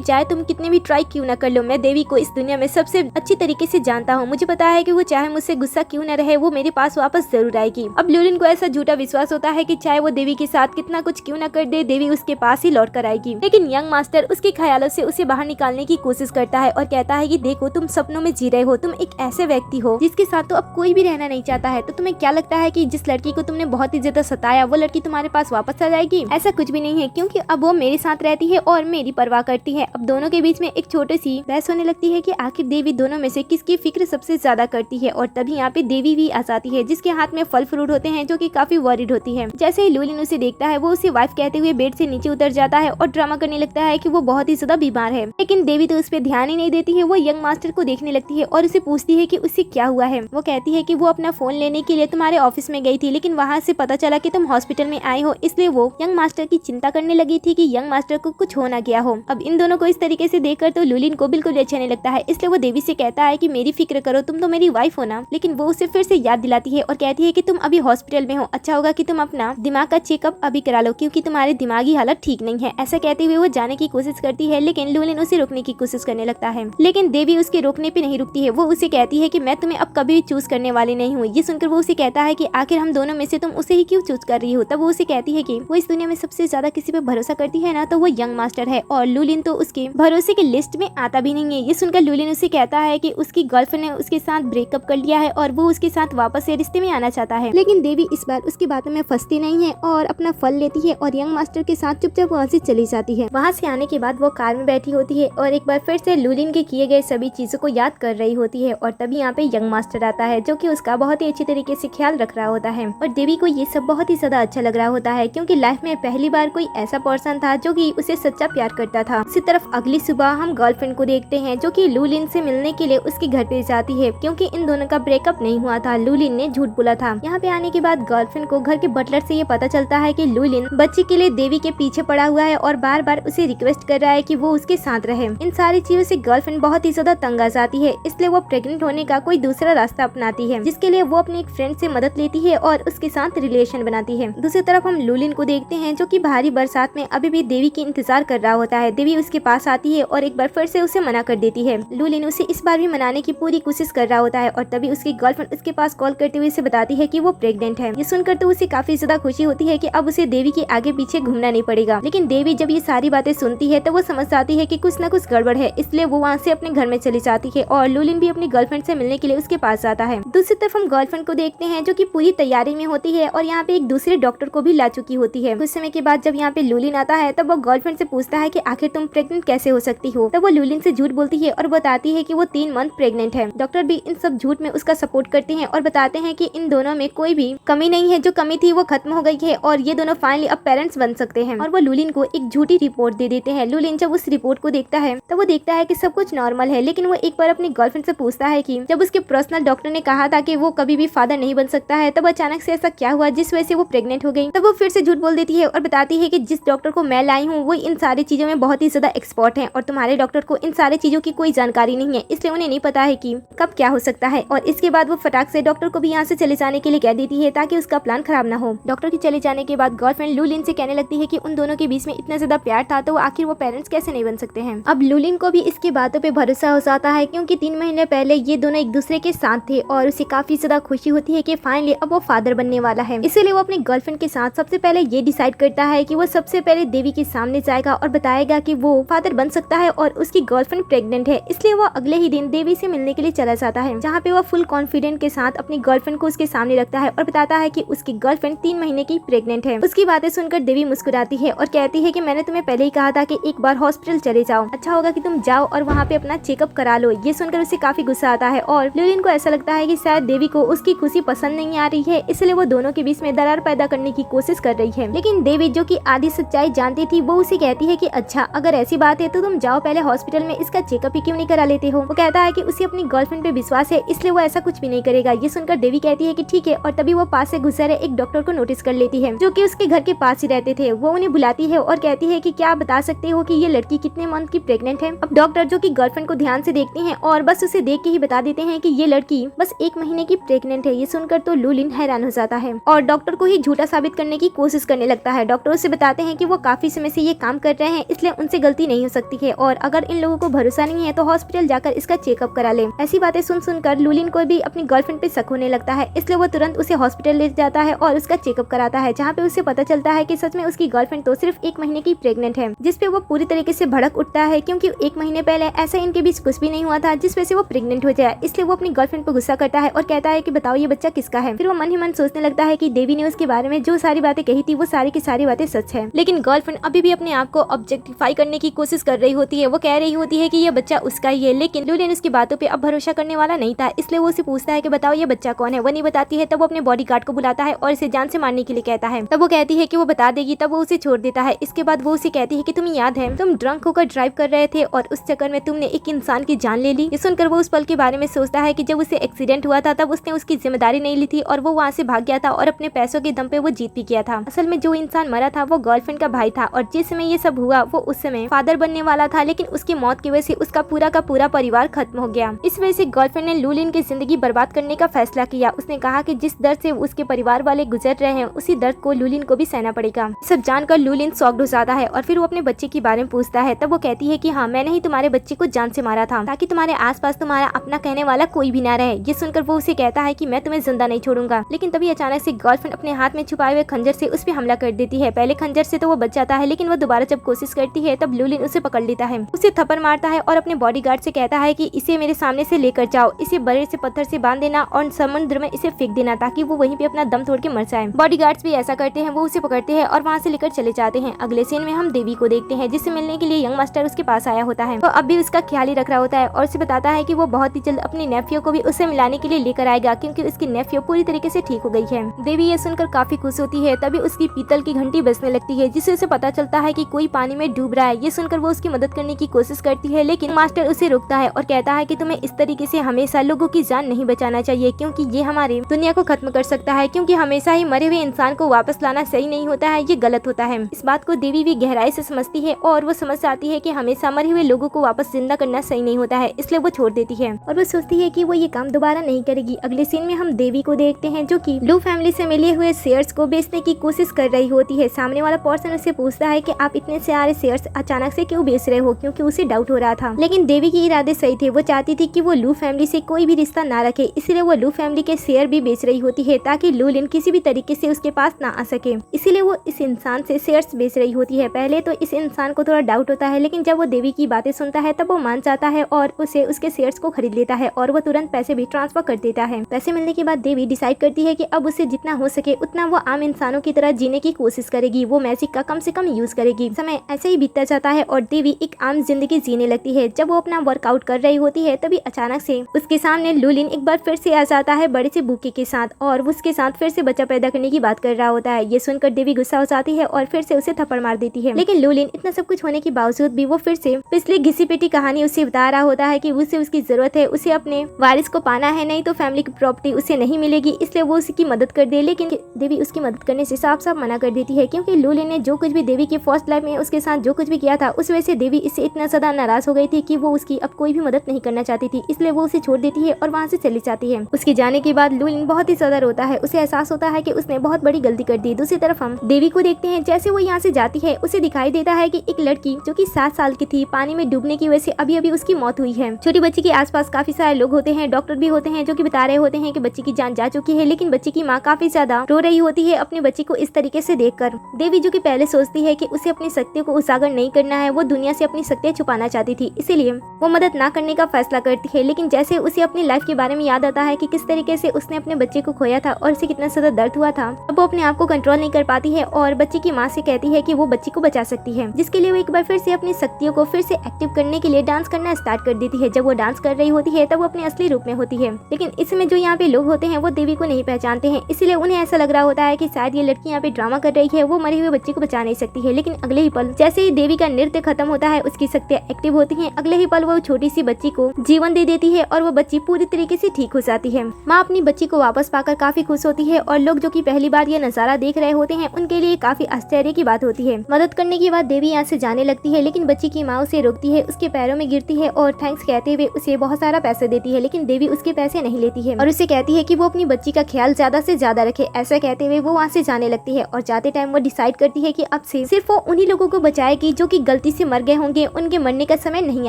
चाहे तुम कितने भी ट्राई क्यों न कर लो, मैं देवी को इस दुनिया में सबसे अच्छी तरीके से जानता हूँ। मुझे पता है कि वो चाहे मुझसे गुस्सा क्यों न रहे, वो मेरे पास वापस जरूर आएगी। अब लुलिन को ऐसा झूठा विश्वास होता है कि चाहे वो देवी के साथ कितना कुछ क्यों न कर दे, देवी उसके पास ही लौट कर आएगी। लेकिन यंग मास्टर उसके ख्यालों से उसे बाहर निकालने की कोशिश करता है और कहता है कि देखो तुम सपनों में जी रहे हो, तुम एक ऐसे व्यक्ति हो जिसके साथ तो अब कोई भी रहना नहीं चाहता है। तो तुम्हें क्या लगता है कि जिस लड़की को तुमने बहुत ही ज्यादा सताया वो लड़की तुम्हारे पास वापस आ जाएगी? ऐसा कुछ भी नहीं है, क्योंकि अब वो मेरे साथ रहती है और मेरी परवाह करती है। अब दोनों के बीच में एक छोटी सी बहस होने लगती है कि आखिर देवी दोनों में से किसकी फिक्र सबसे ज्यादा करती है। और तभी यहाँ पे देवी भी आ जाती है, जिसके हाथ में फल फ्रूट होते हैं, जो कि काफी वरीड होती है। जैसे ही लुलिन उसे देखता है, वो उसे वाइफ कहते हुए बेड से नीचे उतर जाता है और ड्रामा करने लगता है कि वो बहुत ही ज्यादा बीमार है। लेकिन देवी तो उस पर ध्यान ही नहीं देती है। वो यंग मास्टर को देखने लगती है और उसे पूछती है कि उससे क्या हुआ है। वो कहती है कि वो अपना फोन लेने के लिए तुम्हारे ऑफिस में गई थी, लेकिन वहाँ से पता चला कि तुम हॉस्पिटल में आए हो, इसलिए वो यंग मास्टर की चिंता करने लगी थी कि यंग मास्टर को कुछ हो ना गया हो। अब इन दोनों को इस तरीके से देखकर तो लुलिन को बिल्कुल अच्छा नहीं लगता है, इसलिए वो देवी से कहता है कि मेरी फिक्र करो, तुम तो मेरी वाइफ हो ना। लेकिन वो उसे फिर से याद दिलाती है और कहती है कि तुम अभी हॉस्पिटल में हो, अच्छा होगा कि तुम अपना दिमाग का चेकअप अभी करा लो, क्योंकि तुम्हारी दिमागी हालत ठीक नहीं है। ऐसा कहते हुए वो जाने की कोशिश करती है, लेकिन लुलिन उसे रोकने की कोशिश करने लगता है। लेकिन देवी उसके रोकने पे नहीं रुकती है। वो उसे कहती है कि मैं तुम्हें अब कभी भी चूज करने वाली नहीं हूँ। ये सुनकर वो उसे कहता है कि आखिर हम दोनों में से तुम उसे ही क्यों चूज कर रही हो। तब वो उसे कहती है कि वो इस दुनिया में सबसे ज्यादा किसी पे भरोसा करती है ना, तो वो यंग मास्टर है, और लुलिन तो उसके भरोसे की लिस्ट में आता भी नहीं है। ये सुनकर लुलिन उसे कहता है कि उसकी गर्लफ्रेंड ने उसके साथ ब्रेकअप कर लिया है और वो उसके साथ वापस से रिश्ते में आना चाहता है। लेकिन देवी इस बार उसकी बातों में फंसती नहीं है और अपना फल लेती है और यंग मास्टर के साथ चुपचाप वहाँ से चली जाती है। वहाँ से आने के बाद वो कार में बैठी होती है और एक बार फिर से लुलिन के किए गए सभी चीजों को याद कर रही होती है। और तभी यहाँ पे यंग मास्टर आता है, जो कि उसका बहुत ही अच्छी तरीके से ख्याल रख रहा होता है। और देवी को ये सब बहुत ही ज्यादा अच्छा लग रहा होता है, क्योंकि लाइफ में पहली बार कोई ऐसा पर्सन था जो कि उसे सच्चा प्यार करता था। इसी तरफ अगली सुबह हम गर्लफ्रेंड को देखते हैं, जो कि लुलिन से मिलने के लिए उसके घर पे जाती है, क्योंकि इन दोनों का ब्रेकअप नहीं हुआ था, लुलिन ने झूठ बोला था। यहाँ पे आने के बाद गर्लफ्रेंड को घर के बटलर से ये पता चलता है कि लुलिन बच्चे के लिए देवी के पीछे पड़ा हुआ है और बार बार उसे रिक्वेस्ट कर रहा है कि वो उसके साथ रहे। इन सारी चीजों से गर्लफ्रेंड बहुत ही ज्यादा तंग आ जाती है, इसलिए वो प्रेग्नेंट होने का कोई दूसरा रास्ता अपनाती है, जिसके लिए वो अपने एक फ्रेंड से मदद लेती है और उसके साथ रिलेशन बनाती है। दूसरी तरफ हम लुलिन को देखते हैं, जो कि भारी बरसात में अभी भी देवी की इंतजार कर रहा होता है। देवी उसके पास आती है और एक बार फिर से उसे मना कर देती है। लुलिन उसे इस बार भी मनाने की पूरी कोशिश कर रहा होता है और तभी उसकी गर्लफ्रेंड उसके पास कॉल करते हुए उसे बताती है कि वो प्रेग्नेंट है। ये सुनकर तो उसे काफी ज्यादा खुशी होती है कि अब उसे देवी के आगे पीछे घूमना नहीं पड़ेगा। लेकिन देवी जब ये सारी बातें सुनती है तो वो समझ जाती है कि कुछ न कुछ गड़बड़ है, इसलिए वो वहाँ से अपने घर में चली जाती है और लुलिन भी अपनी गर्लफ्रेंड से मिलने के लिए उसके पास जाता है। दूसरी तरफ हम गर्लफ्रेंड को देखते हैं, जो कि पूरी तैयारी में होती है और यहाँ पे एक दूसरे डॉक्टर को भी ला चुकी होती है। कुछ समय के बाद जब यहाँ पे लुलिन आता है, तब वो गर्लफ्रेंड से पूछता है कि आखिर तुम प्रेग्नेंट कैसे हो सकती हो। तब वो लुलिन से झूठ बोलती है और बताती है कि वो 3 मंथ प्रेग्नेंट है। डॉक्टर भी इन सब झूठ में उसका सपोर्ट करते हैं और बताते हैं कि इन दोनों में कोई भी कमी नहीं है, जो कमी थी वो खत्म हो गई है और ये दोनों फाइनली अब पेरेंट्स बन सकते हैं। और वो लुलिन को एक झूठी रिपोर्ट दे देते हैं। लुलिन जब उस रिपोर्ट को देखता है तो वो देखता है कि सब कुछ नॉर्मल है, लेकिन वो एक बार अपनी गर्लफ्रेंड से पूछता है कि जब उसके पर्सनल डॉक्टर ने कहा था कि वो कभी भी फादर नहीं बन सकता है, तब अचानक से ऐसा क्या हुआ जिस वजह से वो प्रेग्नेंट हो गई। तब वो फिर से झूठ बोल देती है और बताती है कि जिस डॉक्टर को मैं लाई हूँ वो इन सारी चीजों में बहुत ही ज्यादा एक्सपर्ट है और तुम्हारे डॉक्टर को इन सारी चीजों की कोई जानकारी नहीं है, इसलिए उन्हें नहीं पता है कि कब क्या हो सकता है। और इसके बाद वो फटाक से डॉक्टर को भी यहाँ से चले जाने के लिए कह देती है, ताकि उसका प्लान खराब ना हो। डॉक्टर के चले जाने के बाद गर्लफ्रेंड लुलिन से कहने लगती है कि उन दोनों के बीच में इतना ज्यादा प्यार था, तो आखिर वो पेरेंट्स कैसे नहीं बन सकते हैं। अब लुलिन को भी इसकी बातों पे भरोसा हो जाता है, क्योंकि 3 महीने पहले ये दोनों एक दूसरे के साथ थे और उसे काफी ज्यादा खुशी होती है कि फाइनली अब वो फादर बनने वाला है। इसीलिए वो अपनी गर्लफ्रेंड के साथ सबसे पहले ये डिसाइड करता है कि वो सबसे पहले देवी के सामने जाएगा और बताएगा कि वो फादर बन सकता है और उसकी गर्लफ्रेंड प्रेग्नेंट है। इसलिए वो अगले ही दिन देवी से मिलने के लिए चला जाता है, जहाँ पे वो फुल कॉन्फिडेंट के साथ अपनी गर्लफ्रेंड को उसके सामने रखता है और बताता है कि उसकी गर्लफ्रेंड 3 महीने की प्रेग्नेंट है। उसकी बातें सुनकर देवी मुस्कुराती है और कहती है कि मैंने तुम्हें पहले ही कहा था कि एक बार हॉस्पिटल चले जाओ, अच्छा होगा कि तुम जाओ और वहाँ पे अपना चेकअप करा लो। ये सुनकर उसे काफी गुस्सा आता है और लुलिन को ऐसा लगता है कि शायद देवी को उसकी खुशी पसंद नहीं आ रही है, इसलिए वो दोनों के बीच में दरार पैदा करने की कोशिश कर रही है। लेकिन देवी, जो कि आधी सच्चाई जानती थी, वो उसे कहती है कि अच्छा अगर ऐसी बात है तो तुम जाओ पहले हॉस्पिटल में इसका चेकअप ही क्यों नहीं करा लेते हो। वो कहता है कि उसे अपनी गर्लफ्रेंड पे विश्वास है, इसलिए वो ऐसा कुछ भी नहीं करेगा। ये सुनकर देवी कहती है कि ठीक है, और तभी वो पास से गुजर रहे एक डॉक्टर को नोटिस कर लेती है जो कि उसके घर के पास ही रहते थे। वो उन्हें बुलाती है और कहती है कि क्या आप बता सकते हो कि ये लड़की कितने मंथ की प्रेग्नेंट है। अब डॉक्टर जो कि गर्लफ्रेंड को ध्यान से देखते हैं और बस उसे देख के ही बता देते हैं कि ये लड़की बस 1 महीने की प्रेग्नेंट है। ये सुनकर तो लुलिन हैरान हो जाता है और डॉक्टर को ही झूठा साबित करने की कोशिश करने लगता है। डॉक्टर उसे बताते हैं कि वो काफी समय से ये काम कर रहे हैं, इसलिए उनसे गलती नहीं हो सकती है, और अगर इन लोगों को भरोसा नहीं है तो हॉस्पिटल जाकर इसका चेकअप करा ले। ऐसी बातें सुनकर लुलिन को भी अपनी गर्लफ्रेंड पे शक होने लगता है, इसलिए वो तुरंत उसे हॉस्पिटल ले जाता है और उसका चेकअप कराता है, जहाँ पे उसे पता चलता है कि सच में उसकी गर्लफ्रेंड तो सिर्फ 1 महीने की प्रेग्नेंट है, जिसपे वो पूरी तरीके से भड़क उठता है क्योंकि 1 महीने पहले ऐसा इनके बीच कुछ भी नहीं हुआ था जिस वजह से वो प्रेग्नेंट हो जाए। इसलिए वो अपनी गर्लफ्रेंड पर गुस्सा करता है और कहता है कि बताओ ये बच्चा किसका है। फिर वो मन ही मन सोचने लगता है कि देवी ने उसके बारे में जो सारी बातें कही थी वो सारी की सारी बातें सच है, लेकिन गर्लफ्रेंड अभी भी अपने आप को ऑब्जेक्टिफाई करने की कोशिश कर रही होती है। वो कह रही होती है कि ये बच्चा उसका ही है, लेकिन लुलिन उसकी बातों पे अब भरोसा करने वाला नहीं था, इसलिए वो उसे पूछता है कि बताओ ये बच्चा कौन है। वो नहीं बताती है, तब वो अपने बॉडीगार्ड को बुलाता है और इसे जान से मारने के लिए कहता है। तब वो कहती है कि वो बता देगी, तब वो उसे छोड़ देता है। इसके बाद वो उसे कहती है कि तुम्हें याद है तुम ड्रंक होकर ड्राइव कर रहे थे और उस चक्कर में तुमने एक इंसान की जान ले ली। ये सुनकर वो उस पल के बारे में सोचता है कि जब उसे एक्सीडेंट हुआ था तब उसने उसकी जिम्मेदारी नहीं ली थी और वो वहाँ से भाग गया था और अपने पैसों के दम पे वो जीत भी किया था। असल में जो इंसान मरा था वो गर्लफ्रेंड का भाई था और जिस समय ये सब हुआ वो उस समय फादर बनने वाला था, लेकिन उसकी मौत की वजह से उसका पूरा का पूरा परिवार खत्म हो गया। इस वजह से गर्लफ्रेंड ने लुलिन की जिंदगी बर्बाद करने का फैसला किया। उसने कहा कि जिस दर्द से उसके परिवार वाले गुजर रहे हैं उसी दर्द को लुलिन को भी सहना पड़ेगा। सब जानकर लुलिन शॉक्ड हो जाता है और फिर वो अपने बच्चे के बारे में पूछता है। तब वो कहती है कि हाँ, मैंने ही तुम्हारे बच्चे को जान से मारा था ताकि तुम्हारे आसपास तुम्हारा अपना कहने वाला कोई भी ना रहे। ये सुनकर वो उसे कहता है कि मैं तुम्हें जिंदा नहीं छोड़ूंगा, लेकिन तभी अचानक से गर्लफ्रेंड अपने हाथ में छुपाए हुए खंजर से उस पर हमला कर देती है। पहले खंजर से तो वो बच जाता है, लेकिन वो दोबारा जब कोशिश करती है तब लुलिन उसे पकड़ लेता है, उसे थप्पड़ मारता है और अपने बॉडीगार्ड से कहता है कि इसे मेरे सामने से लेकर जाओ, इसे बड़े से पत्थर से बांध देना और समुद्र में इसे फेंक देना ताकि वो वहीं पे अपना दम तोड़ के मर जाए। बॉडीगार्ड्स भी ऐसा करते हैं, वो उसे पकड़ते हैं और वहाँ से लेकर चले जाते हैं। अगले सीन में हम देवी को देखते हैं जिससे मिलने के लिए यंग मास्टर उसके पास आया होता है। वो अब भी उसका ख्याल ही रख रहा होता है और उसे बताता है कि वो बहुत ही जल्द अपने नेफ्यू को भी उससे मिलाने के लिए लेकर आएगा क्योंकि उसकी नेफ्यू पूरी तरीके से ठीक हो गई है। देवी ये सुनकर काफी खुश होती है। तभी उसकी पीतल की घंटी बजने लगती है जिससे उसे पता चलता है कि कोई पानी में डूब रहा है। ये सुनकर वो उसकी मदद करने की कोशिश करती है, लेकिन मास्टर उसे रोकता है और कहता है कि तुम्हें इस तरीके से हमेशा लोगों की जान नहीं बचाना चाहिए क्योंकि ये हमारी दुनिया को खत्म कर सकता है, क्योंकि हमेशा ही मरे हुए इंसान को वापस लाना सही नहीं होता है, ये गलत होता है। इस बात को देवी भी गहराई से समझती है और वो समझ जाती है कि हमेशा मरे हुए लोगों को वापस जिंदा करना सही नहीं होता है, इसलिए वो छोड़ देती है और वो सोचती है कि वो ये काम दोबारा नहीं करेगी। अगले सीन में हम देवी को देखते हैं जो कि लू फैमिली से मिले हुए शेयर्स को बेचने की कोशिश कर रही होती है। सामने वाला पर्सन उससे पूछता है कि आप इतने सारे शेयर्स अचानक से क्यों बेच रहे हो, क्योंकि उसे डाउट हो रहा था, लेकिन देवी के इरादे सही थे। वो चाहती थी कि वो लू फैमिली से कोई भी रिश्ता ना रखे, इसलिए वो लू फैमिली के शेयर भी बेच रही होती है ताकि लुलिन किसी भी तरीके से उसके पास ना आ सके, इसीलिए वो इस इंसान से शेयर्स बेच रही होती है। पहले तो इस इंसान को थोड़ा डाउट होता है, लेकिन जब वो देवी की बातें सुनता है तब वो मान जाता है और उसे उसके शेयर्स को खरीद लेता है और वो तुरंत पैसे भी ट्रांसफर कर देता है। पैसे मिलने के बाद देवी डिसाइड करती है कि अब उसे जितना हो सके उतना वो आम इंसानों की तरह जीने की कोशिश करेगी। वो मैजिक का कम से कम यूज करेगी। समय ऐसे ही बीतता जाता है और देवी एक आम जिंदगी जीने लगती है। जब वो अपना वर्कआउट कर रही होती है तभी अचानक से उसके सामने लुलिन एक बार फिर से आ जाता है बड़े से बुके के साथ और उसके साथ फिर से बच्चा पैदा करने की बात कर रहा होता है। ये सुनकर देवी गुस्सा हो जाती है और फिर से उसे थप्पड़ मार देती है, लेकिन लुलिन इतना सब कुछ होने के बावजूद भी वो फिर से पिछली घिसी पिटी कहानी उसे बता रहा होता है कि उसे उसकी जरूरत है, उसे अपने वारिस को पाना है, नहीं तो फैमिली की प्रॉपर्टी उसे नहीं मिलेगी, इसलिए वो उसकी मदद कर दे। लेकिन देवी उसकी मदद करने से साफ साफ मना कर देती है क्योंकि लुलिन ने जो कुछ भी देवी की फर्स्ट लाइफ में उसके साथ जो कुछ भी किया था उस वजह से देवी इससे इतना ज्यादा नाराज हो गई थी कि वो उसकी अब कोई भी मदद नहीं करना चाहती थी, इसलिए वो उसे छोड़ देती है और वहाँ से चली जाती है। उसके जाने के बाद लुलिन बहुत ही ज्यादा रोता है। उसे एहसास होता है कि उसने बहुत बड़ी गलती कर दी। दूसरी तरफ हम देवी को देखते हैं, जैसे वो यहाँ से जाती है उसे दिखाई देता है कि एक लड़की जो कि 7 साल की थी पानी में डूबने की वजह से अभी अभी उसकी मौत हुई है। छोटी बच्ची के आसपास काफी सारे लोग होते हैं, डॉक्टर भी होते हैं जो कि बता रहे होते हैं कि बच्ची की जान जा चुकी है, लेकिन बच्ची की माँ काफी ज्यादा रो रही होती है अपने बच्ची को इस तरीके से देखकर। देवी जो कि पहले सोचती है कि उसे अपनी शक्तियों को उजागर नहीं करना है, वो दुनिया से अपनी शक्तियाँ छुपाना चाहती थी, इसीलिए वो मदद ना करने का फैसला करती है। लेकिन जैसे उसे अपनी लाइफ के बारे में याद आता है कि किस तरीके से उसने अपने बच्चे को खोया था और उसे कितना ज्यादा दर्द हुआ था, अब वो अपने आप को कंट्रोल नहीं कर पाती है और बच्ची की माँ से कहती है कि वो बच्ची को बचा सकती है, जिसके लिए वो एक बार फिर से अपनी शक्तियों को फिर से एक्टिव करने के लिए डांस करना स्टार्ट कर देती है। जब वो डांस कर रही होती है तब वो अपने असली रूप में होती है, लेकिन इस समय जो यहाँ पे लोग होते हैं वो देवी को नहीं पहचानते हैं, इसलिए उन्हें ऐसा लग रहा होता है कि शायद ये लड़की यहाँ पे ड्रामा कर रही है, वो मरे हुए बच्चे को बचा नहीं सकती है। लेकिन अगले ही पल जैसे ही देवी का नृत्य खत्म होता है उसकी शक्तियाँ एक्टिव होती हैं अगले ही पल वो छोटी सी बच्ची को जीवन दे देती है और वो बच्ची पूरी तरीके से ठीक हो जाती है। माँ अपनी बच्ची को वापस पाकर काफी खुश होती है और लोग जो कि पहली बार ये नजारा देख रहे होते हैं उनके लिए काफी आश्चर्य की बात होती है। मदद करने के बाद देवी यहाँ से जाने लगती है, लेकिन बच्ची की माँ उसे रोकती है, उसके पैरों में गिरती है और थैंक्स कहते हुए उसे बहुत सारा पैसे देती है। लेकिन देवी उसके पैसे नहीं लेती है और उसे कहती है कि वो अपनी बच्ची का ख्याल ज्यादा से ज्यादा रखे। ऐसा कहते हुए वो वहाँ से जाने लगती है और जाते टाइम वो डिसाइड करती है कि अब से सिर्फ वो उन्हीं लोगों को बचाएगी जो कि गलती से मर गए होंगे, उनके मरने का समय नहीं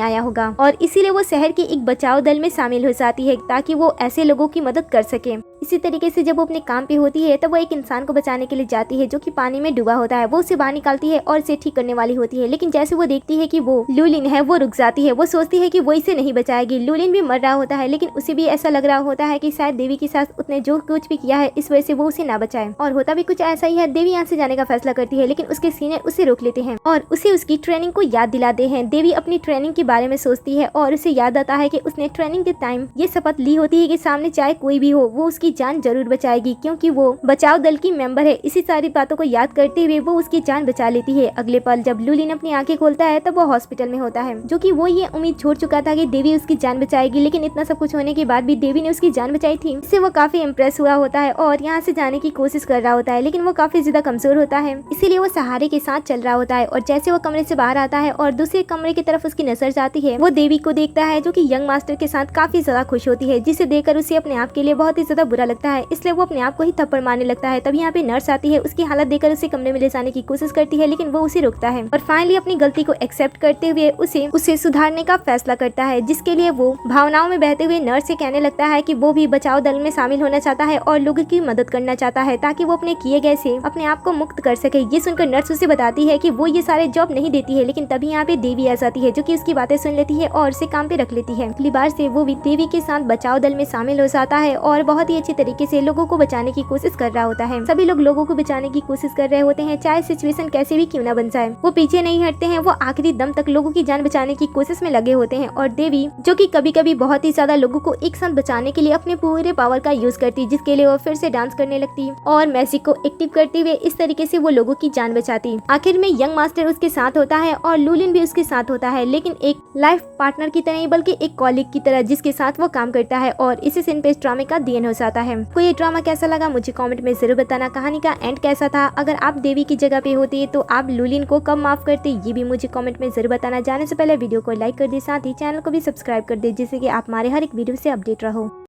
आया होगा। और इसीलिए वो शहर के एक बचाव दल में शामिल हो जाती है ताकि वो ऐसे लोगों की मदद कर सके। इसी तरीके से जब वो अपने काम पे होती है तब वो एक इंसान को बचाने के लिए जाती है जो कि पानी में डूबा होता है। वो उसे बाहर निकालती है और इसे ठीक करने वाली होती है, लेकिन जैसे वो देखती है कि वो लूलिन है वो रुक जाती है। वो सोचती है कि वो इसे नहीं बचाएगी। लूलिन भी मर रहा होता है, लेकिन उसे भी ऐसा लग रहा होता है कि शायद देवी के साथ उसने जो कुछ भी किया है इस वजह से वो उसे ना बचाए। और होता भी कुछ ऐसा ही है। देवी यहाँ से जाने का फैसला करती है, लेकिन उसके सीनियर उसे रोक लेते हैं और उसे उसकी ट्रेनिंग को याद दिलाते हैं। देवी अपनी ट्रेनिंग के बारे में सोचती है और उसे याद आता है कि उसने ट्रेनिंग के टाइम ये शपथ ली होती है कि सामने चाहे कोई भी हो वो उसकी जान जरूर बचाएगी, क्योंकि वो बचाव दल की मेंबर है। इसी सारी बातों को याद करते हुए वो उसकी जान बचा लेती है। अगले पल जब लूलिन अपनी आंखें खोलता है तब वो हॉस्पिटल में होता है, जो कि वो ये उम्मीद छोड़ चुका था कि देवी उसकी जान बचाएगी, लेकिन इतना सब कुछ होने के बाद भी देवी ने उसकी जान बचाई थी। इससे वो काफी इम्प्रेस हुआ होता है और यहाँ से जाने की कोशिश कर रहा होता है, लेकिन वो काफी ज्यादा कमजोर होता है, इसीलिए वो सहारे के साथ चल रहा होता है। और जैसे वो कमरे से बाहर आता है और दूसरे कमरे की तरफ उसकी नजर जाती है, वो देवी को देखता है जो कि यंग मास्टर के साथ काफी ज्यादा खुश होती है, जिसे देखकर उसे अपने आप के लिए बहुत ही ज्यादा बुरा लगता है। इसलिए वो अपने आप को ही थप्पड़ मारने लगता है। तब यहाँ पे नर्स आती है, उसकी हालत देखकर उसे कमरे में ले जाने की कोशिश करती है, लेकिन वो उसे रोकता है और फाइनली अपनी गलती को एक्सेप्ट करते हुए उसे सुधारने का फैसला करता है, जिसके लिए वो भावनाओं में बहते हुए नर्स से कहने लगता है कि वो भी बचाव दल में शामिल होना चाहता है और लोगों की मदद करना चाहता है ताकि वो अपने किए गए से अपने आप को मुक्त कर सके। ये सुनकर नर्स उसे बताती है कि वो ये सारे जॉब नहीं देती है, लेकिन तभी यहाँ पे देवी आ जाती है जो कि उसकी बातें सुन लेती है और उसे काम पे रख लेती है। अगली बार से वो भी देवी के साथ बचाव दल में शामिल हो जाता है और बहुत ही अच्छी तरीके से लोगों को बचाने की कोशिश कर रहा होता है। सभी लोग लोगों को बचाने की कोशिश कर रहे होते हैं, चाहे सिचुएशन कैसे भी क्यों ना बन जाए। वो पीछे नहीं हटते हैं, वो आखिरी दम तक लोगों की जान बचाने की कोशिश में लगे होते हैं। और देवी जो कि कभी कभी बहुत ही ज्यादा लोगों को एक साथ बचाने के लिए अपने पूरे पावर का यूज करती, जिसके लिए वो फिर से डांस करने लगती और मैजिक को एक्टिव करते हुए इस तरीके से वो लोगों की जान बचाती। आखिर में यंग मास्टर उसके साथ होता है और लूलिन भी उसके साथ होता है, लेकिन एक लाइफ पार्टनर की तरह बल्कि एक कॉलीग की तरह जिसके साथ वो काम करता है। और इसी सीन पे इस ड्रामे का दी एंड हो जाता है। को ये ड्रामा कैसा लगा मुझे कमेंट में जरूर बताना। कहानी का एंड कैसा था? अगर आप देवी की जगह पे होते तो आप लूलिन को कब माफ करते, ये भी मुझे कमेंट में जरूर बताना। जाने से पहले वीडियो को लाइक कर दे, साथ ही चैनल को भी सब्सक्राइब कर दे, जिससे कि आप हमारे हर एक वीडियो से अपडेट रहो।